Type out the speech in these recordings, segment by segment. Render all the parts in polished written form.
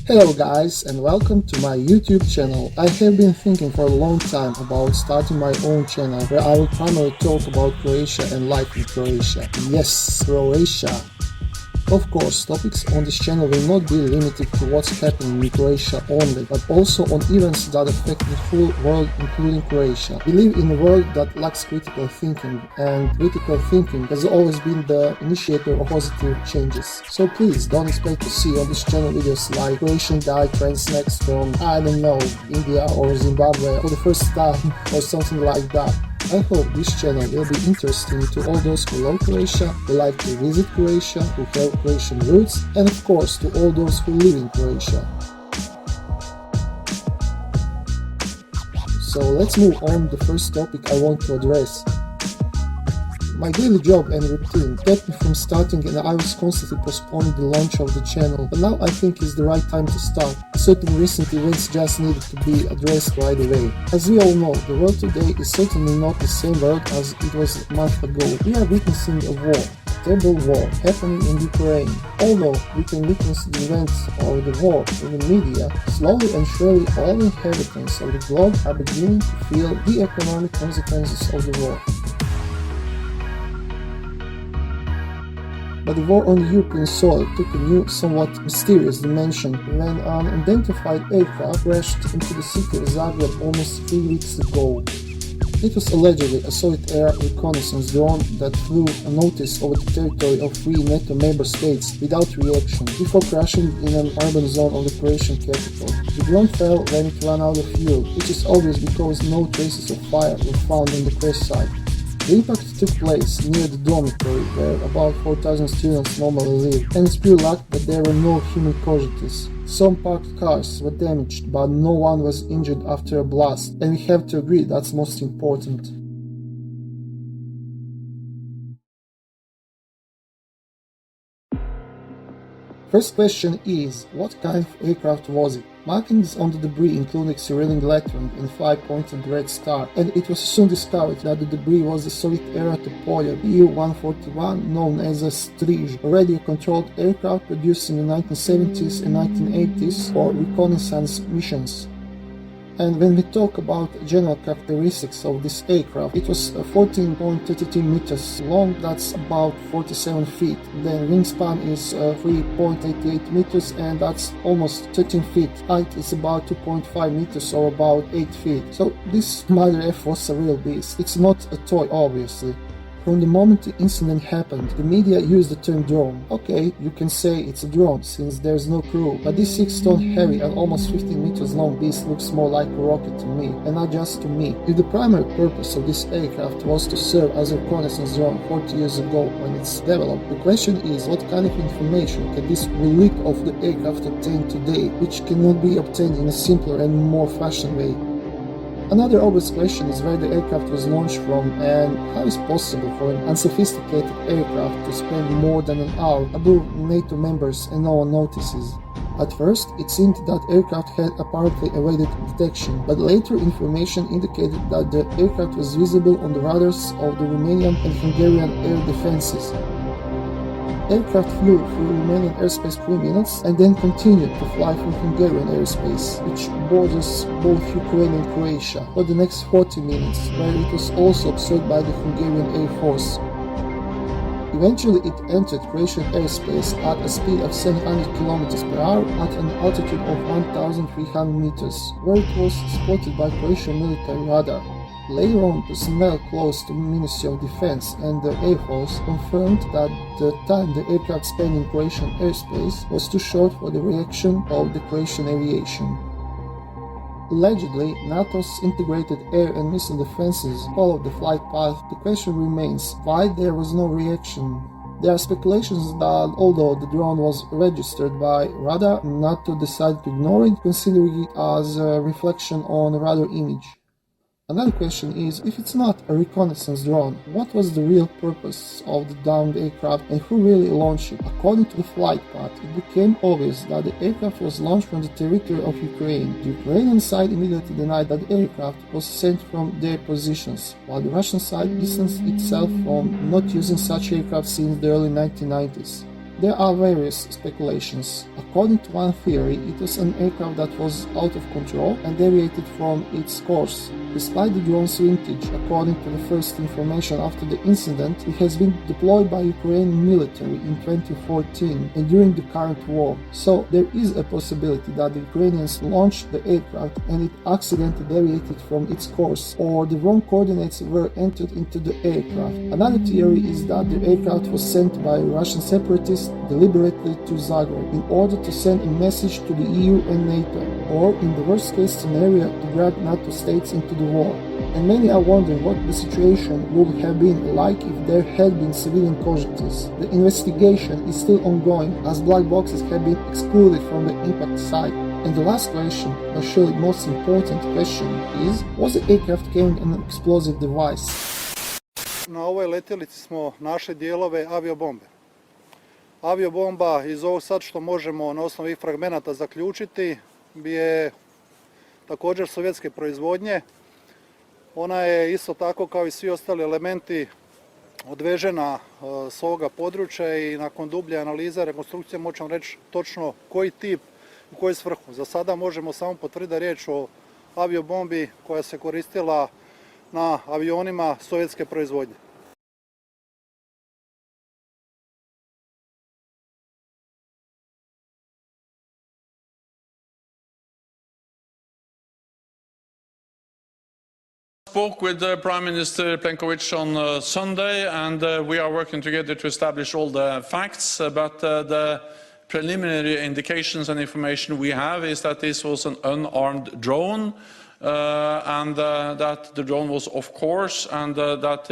Hello guys and welcome to my YouTube channel. I have been thinking for a long time about starting my own channel where I will primarily talk about Croatia and life in Croatia. Yes, Croatia! Of course, topics on this channel will not be limited to what's happening in Croatia only, but also on events that affect the full world including Croatia. We live in a world that lacks critical thinking, and critical thinking has always been the initiator of positive changes. So please don't expect to see on this channel videos like Croatian guy trying snacks from, I don't know, India or Zimbabwe for the first time or something like that. I hope this channel will be interesting to all those who love Croatia, who like to visit Croatia, who have Croatian roots, and of course to all those who live in Croatia. So let's move on to the first topic I want to address. My daily job and routine kept me from starting, and I was constantly postponing the launch of the channel, but now I think is the right time to start. Certain recent events just needed to be addressed right away. As we all know, the world today is certainly not the same world as it was a month ago. We are witnessing a war, a terrible war, happening in Ukraine. Although we can witness the events of the war in the media, slowly and surely all inhabitants of the globe are beginning to feel the economic consequences of the war. But the war on the European soil took a new, somewhat mysterious dimension when an unidentified aircraft crashed into the city of Zagreb almost 3 weeks ago. It was allegedly a Soviet air reconnaissance drone that flew unnoticed over the territory of 3 NATO member states without reaction before crashing in an urban zone of the Croatian capital. The drone fell when it ran out of fuel, which is obvious because no traces of fire were found on the crash site. The impact took place near the dormitory where about 4,000 students normally live, and it's pure luck that there were no human casualties. Some parked cars were damaged, but no one was injured after a blast, and we have to agree that's most important. First question is, what kind of aircraft was it? Markings on the debris included Cyrillic lettering and 5-pointed red star, and it was soon discovered that the debris was the Soviet-era Tupolev Tu-141 known as a Strij, a radio-controlled aircraft produced in the 1970s and 1980s for reconnaissance missions. And when we talk about general characteristics of this aircraft, it was 14.32 meters long, that's about 47 feet. Then wingspan is 3.88 meters, and that's almost 13 feet. Height is about 2.5 meters or about 8 feet. So this Mother F was a real beast. It's not a toy, obviously. From the moment the incident happened, the media used the term drone. Okay, you can say it's a drone since there's no crew, but this 6-ton heavy and almost 15 meters long beast looks more like a rocket to me, and not just to me. If the primary purpose of this aircraft was to serve as a reconnaissance drone 40 years ago when it's developed, the question is what kind of information can this relic of the aircraft obtain today, which cannot be obtained in a simpler and more fashioned way? Another obvious question is where the aircraft was launched from, and how is it possible for an unsophisticated aircraft to spend more than an hour above NATO members and no one notices? At first, it seemed that aircraft had apparently evaded detection, but later information indicated that the aircraft was visible on the radars of the Romanian and Hungarian air defenses. Aircraft flew through Romanian airspace 3 minutes and then continued to fly through Hungarian airspace, which borders both Ukraine and Croatia, for the next 40 minutes, where it was also observed by the Hungarian Air Force. Eventually it entered Croatian airspace at a speed of 700 km per hour at an altitude of 1,300 meters, where it was spotted by Croatian military radar. Later on, personnel close to the Ministry of Defense and the Air Force confirmed that the time the aircraft spent in Croatian airspace was too short for the reaction of the Croatian aviation. Allegedly, NATO's integrated air and missile defenses followed the flight path. The question remains, why there was no reaction? There are speculations that although the drone was registered by radar, NATO decided to ignore it, considering it as a reflection on the radar image. Another question is, if it's not a reconnaissance drone, what was the real purpose of the downed aircraft and who really launched it? According to the flight path, it became obvious that the aircraft was launched from the territory of Ukraine. The Ukrainian side immediately denied that the aircraft was sent from their positions, while the Russian side distanced itself from not using such aircraft since the early 1990s. There are various speculations. According to one theory, it was an aircraft that was out of control and deviated from its course. Despite the drone's vintage, according to the first information after the incident, it has been deployed by Ukrainian military in 2014 and during the current war. So there is a possibility that the Ukrainians launched the aircraft and it accidentally deviated from its course, or the wrong coordinates were entered into the aircraft. Another theory is that the aircraft was sent by Russian separatists deliberately to Zagreb in order to send a message to the EU and NATO, or in the worst case scenario to drag NATO states into the war. And many are wondering what the situation would have been like if there had been civilian casualties. The investigation is still ongoing as black boxes have been excluded from the impact site. And the last question, or surely most important question, is was the aircraft carrying an explosive device? Na ovoj letjelici smo našli dijelove aviobombe. Aviobomba iz ovog sad što možemo na osnovu ovih fragmenata zaključiti je također sovjetske proizvodnje. Ona je isto tako kao i svi ostali elementi odvežena s ovoga područja i nakon dublje analize rekonstrukcije možemo reći točno koji tip u koju svrhu. Za sada možemo samo potvrditi da je riječ o aviobombi koja se koristila na avionima sovjetske proizvodnje. Spoke with Prime Minister Plenković on Sunday, and we are working together to establish all the facts. But the preliminary indications and information we have is that this was an unarmed drone, and that the drone was off course, and that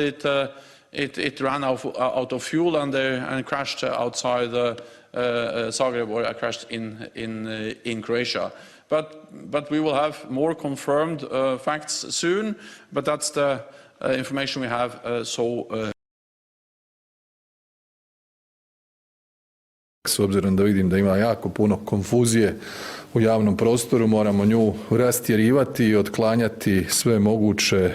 it ran out of fuel and crashed outside Zagreb, or crashed in Croatia. But we will have more confirmed facts soon, but that's the information we have so S obzirom da vidim da ima jako puno konfuzije u javnom prostoru, moramo nju rastjerivati i otklanjati sve moguće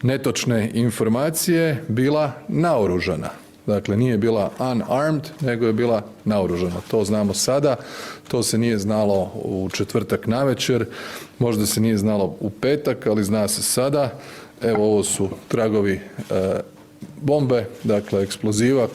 netočne informacije, bila naoružana. Dakle, nije bila unarmed, nego je bila naoružana. To znamo sada, to se nije znalo u četvrtak navečer, možda se nije znalo u petak, ali zna se sada. Evo, ovo su tragovi bombe, dakle eksploziva.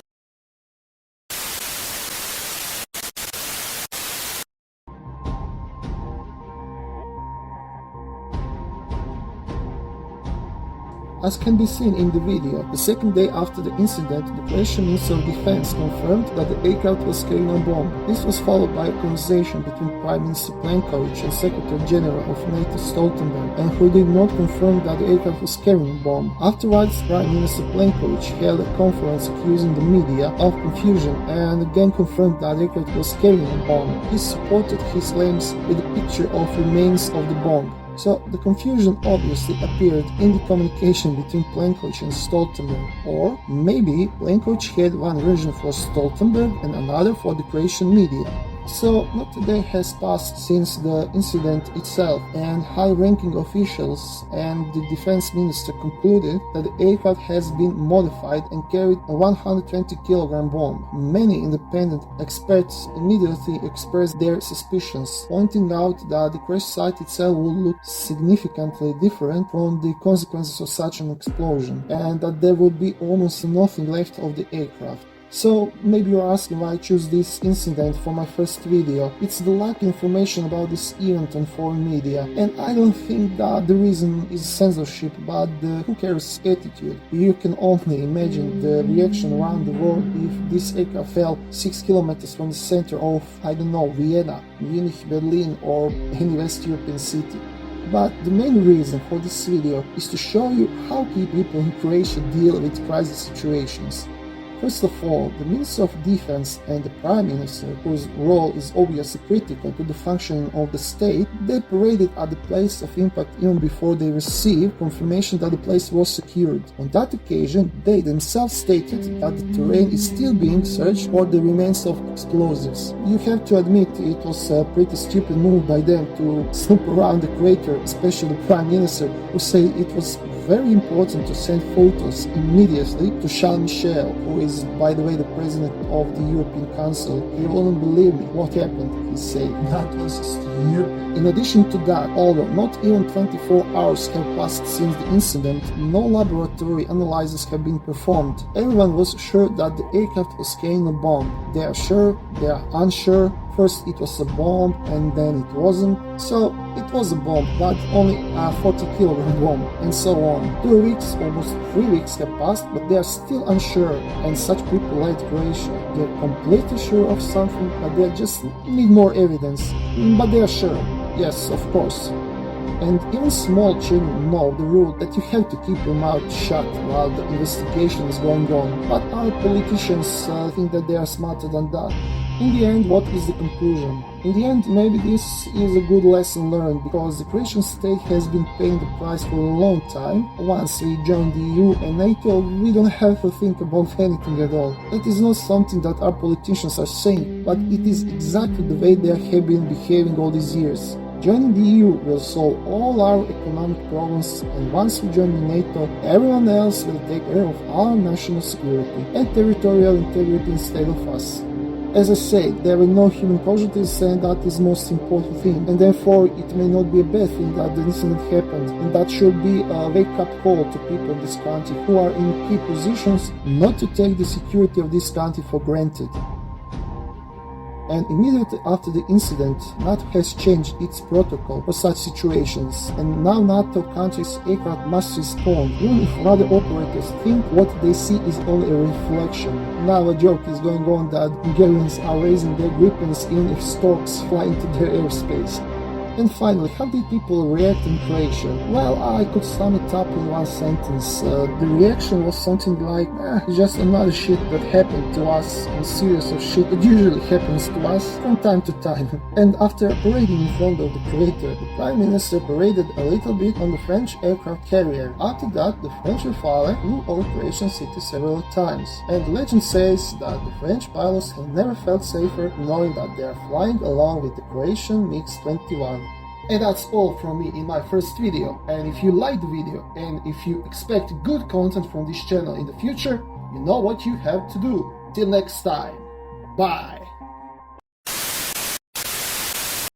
As can be seen in the video, the second day after the incident, the Croatian Minister of Defense confirmed that the aircraft was carrying a bomb. This was followed by a conversation between Prime Minister Plenković and Secretary General of NATO Stoltenberg, and who did not confirm that the aircraft was carrying a bomb. Afterwards, Prime Minister Plenković held a conference accusing the media of confusion and again confirmed that the aircraft was carrying a bomb. He supported his claims with a picture of remains of the bomb. So the confusion obviously appeared in the communication between Plenković and Stoltenberg, or maybe Plenković had one version for Stoltenberg and another for the Croatian media. So not a day has passed since the incident itself, and high-ranking officials and the defense minister concluded that the aircraft has been modified and carried a 120-kilogram bomb. Many independent experts immediately expressed their suspicions, pointing out that the crash site itself would look significantly different from the consequences of such an explosion, and that there would be almost nothing left of the aircraft. So maybe you're asking why I choose this incident for my first video. It's the lack of information about this event on foreign media, and I don't think that the reason is censorship, but the who cares attitude. You can only imagine the reaction around the world if this aircraft fell 6 kilometers from the center of, I don't know, Vienna, Munich, Berlin, or any West European city. But the main reason for this video is to show you how people in Croatia deal with crisis situations. First of all, the Minister of Defense and the Prime Minister, whose role is obviously critical to the functioning of the state, they paraded at the place of impact even before they received confirmation that the place was secured. On that occasion, they themselves stated that the terrain is still being searched for the remains of explosives. You have to admit it was a pretty stupid move by them to snoop around the crater, especially the Prime Minister, who said it was very important to send photos immediately to Charles Michel, who is, by the way, the president of the European Council. He wouldn't believe me what happened, he said. That was stupid. In addition to that, although not even 24 hours have passed since the incident, no laboratory analyses have been performed. Everyone was sure that the aircraft was carrying a bomb. They are sure, they are unsure. First it was a bomb and then it wasn't. So it was a bomb, but only a 40-kilogram bomb, and so on. 2 weeks, almost 3 weeks have passed, but they are still unsure. And such people like Croatia, they're completely sure of something, but they just need more evidence. But they are sure. Yes, of course. And even small children know the rule that you have to keep your mouth shut while the investigation is going on. But our politicians think that they are smarter than that. In the end, what is the conclusion? In the end, maybe this is a good lesson learned, because the Croatian state has been paying the price for a long time. Once we joined the EU and NATO, we don't have to think about anything at all. That is not something that our politicians are saying, but it is exactly the way they have been behaving all these years. Joining the EU will solve all our economic problems, and once we join the NATO, everyone else will take care of our national security and territorial integrity instead of us. As I said, there were no human casualties, and that is the most important thing, and therefore it may not be a bad thing that the incident happened, and that should be a wake-up call to people in this country who are in key positions not to take the security of this country for granted. And immediately after the incident, NATO has changed its protocol for such situations, and now NATO countries' aircraft must respond, even if other operators think what they see is only a reflection. Now a joke is going on that Bulgarians are raising their grippins even if storks fly into their airspace. And finally, how did people react in Croatia? Well, I could sum it up in one sentence. The reaction was something like, just another shit that happened to us, and series of shit that usually happens to us from time to time. And after parading in front of the crater, the Prime Minister paraded a little bit on the French aircraft carrier. After that, the French Rafale flew over Croatian city several times. And legend says that the French pilots have never felt safer knowing that they are flying along with the Croatian MiG-21. And that's all from me in my first video. And if you like the video and if you expect good content from this channel in the future, you know what you have to do. Till next time, bye!